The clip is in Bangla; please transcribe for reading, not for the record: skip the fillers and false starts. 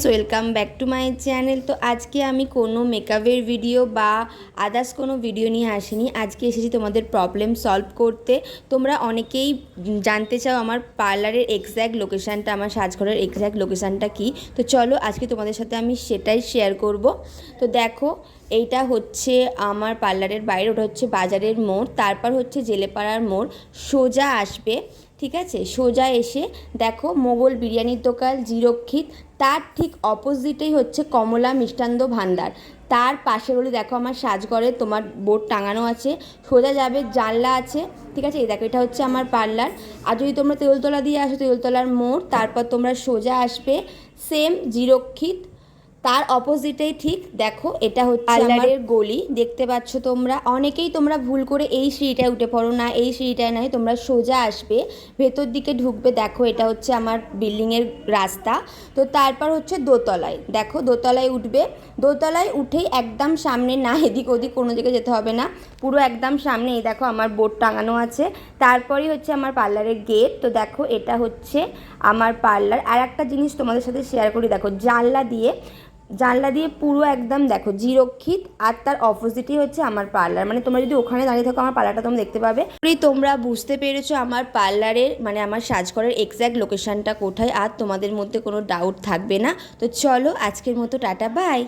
Welcome back to my channel. তো আজকে আমি কোনো মেকআপের ভিডিও বা আদার্স কোনো ভিডিও নিয়ে আসিনি। আজকে এসেছি তোমাদের প্রবলেম সলভ করতে। তোমরা অনেকেই জানতে চাও আমার পার্লারের এক্স্যাক্ট লোকেশানটা, আমার সাজঘরের এক্স্যাক্ট লোকেশানটা কী। তো চলো আজকে তোমাদের সাথে আমি সেটাই শেয়ার করব। তো দেখো, এইটা হচ্ছে আমার পার্লারের বাইরে, ওটা হচ্ছে বাজারের মোড়, তারপর হচ্ছে জেলেপাড়ার মোড়, সোজা আসবে, ঠিক আছে। সোজা এসে দেখো মোগল বিরিয়ানির দোকান জিরক্ষিত, তার ঠিক অপোজিটেই হচ্ছে কমলা মিষ্টান্ন ভাণ্ডার। তার পাশে বলে দেখো আমার সাজঘরে তোমার বোর্ড টাঙানো আছে। সোজা যাবে, জানলা আছে, ঠিক আছে। এই দেখো এটা হচ্ছে আমার পার্লার। আর যদি তোমরা তেলতলা দিয়ে আসো, তেলতলার মোড়, তারপর তোমরা সোজা আসবে সেম জিরক্ষিত, তার অপোজিটেই ঠিক দেখো এটা হচ্ছে পার্লারের গলি। দেখতে পাচ্ছ তোমরা, অনেকেই তোমরা ভুল করে এই সিঁড়িটায় উঠে পড়ো, না এই সিঁড়িটায় নয়, তোমরা সোজা আসবে, ভেতর দিকে ঢুকবে, দেখো এটা হচ্ছে আমার বিল্ডিংয়ের রাস্তা। তো তারপর হচ্ছে দোতলায়, দেখো দোতলায় উঠবে, দোতলায় উঠেই একদম সামনে, না এদিক ওদিক কোনো দিকে যেতে হবে না, পুরো একদম সামনে এই দেখো আমার বোর্ড টাঙানো আছে। তারপরেই হচ্ছে আমার পার্লারের গেট। তো দেখো এটা হচ্ছে আমার পার্লার। আর একটা জিনিস তোমাদের সাথে শেয়ার করি, দেখো জানলা দিয়ে পুরো একদম দেখো জিরক্ষিত, আর তার অপোজিটই হচ্ছে আমার পার্লার। মানে তোমরা যদি ওখানে দাঁড়িয়ে থাকো আমার পার্লারটা তোমরা দেখতে পাবে। তোমরা বুঝতে পেরেছো আমার পার্লারের মানে আমার সাজঘরের এক্স্যাক্ট লোকেশানটা কোথায়, আর তোমাদের মধ্যে কোনো ডাউট থাকবে না। তো চলো আজকের মতো টাটা বাই।